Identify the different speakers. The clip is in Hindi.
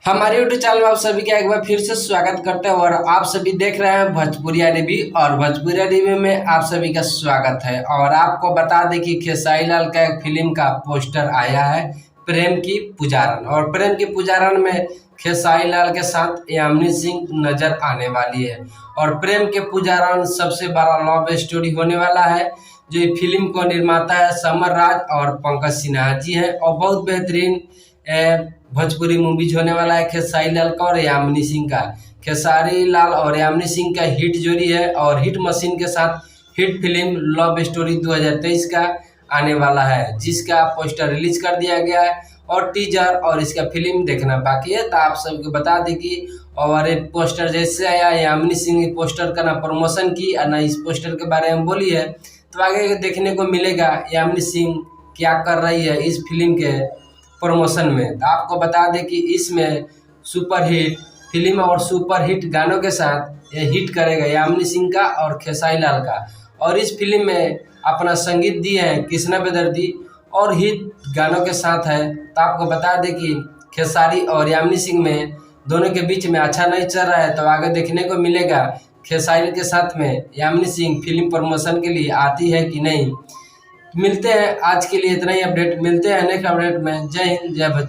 Speaker 1: हमारे यूट्यूब चैनल में आप सभी का एक बार फिर से स्वागत करते हैं और आप सभी देख रहे हैं भोजपुरिया रिव्यू और भोजपुरिया रिव्यू में आप सभी का स्वागत है। और आपको बता दें कि खेसारी लाल का एक फिल्म का पोस्टर आया है, प्रेम की पुजारन। और प्रेम की पुजारन में खेसारी लाल के साथ यामिनी सिंह नजर आने वाली है। और प्रेम के पुजारन सबसे बड़ा लव स्टोरी होने वाला है। जो ये फिल्म को निर्माता है समर राज और पंकज सिन्हा जी है। और बहुत बेहतरीन भोजपुरी मूवीज होने वाला है खेसारी लाल का और यामिनी सिंह का। खेसारी लाल और यामिनी सिंह का हिट जोड़ी है और हिट मशीन के साथ हिट फिल्म लव स्टोरी 2023 का आने वाला है, जिसका पोस्टर रिलीज कर दिया गया है और टीजर और इसका फिल्म देखना बाकी है। तो आप सबको बता दें कि और एक पोस्टर जैसे आया, यामिनी सिंह पोस्टर का ना प्रमोशन की और ना इस पोस्टर के बारे में बोली है, तो आगे देखने को मिलेगा यामिनी सिंह क्या कर रही है इस फिल्म के प्रमोशन में। तो आपको बता दें कि इसमें सुपरहिट फिल्म और सुपरहिट गानों के साथ ये हिट करेगा यामिनी सिंह का और खेसारी लाल का। और इस फिल्म में अपना संगीत दिए हैं कृष्णा बेदर्जी और हिट गानों के साथ है। तो आपको बता दें कि खेसारी और यामिनी सिंह में दोनों के बीच में अच्छा नहीं चल रहा है, तो आगे देखने को मिलेगा खेसारी के साथ में यामिनी सिंह फिल्म प्रमोशन के लिए आती है कि नहीं। मिलते हैं, आज के लिए इतना ही अपडेट, मिलते हैं नेक्स्ट अपडेट में। जय हिंद, जय भारत।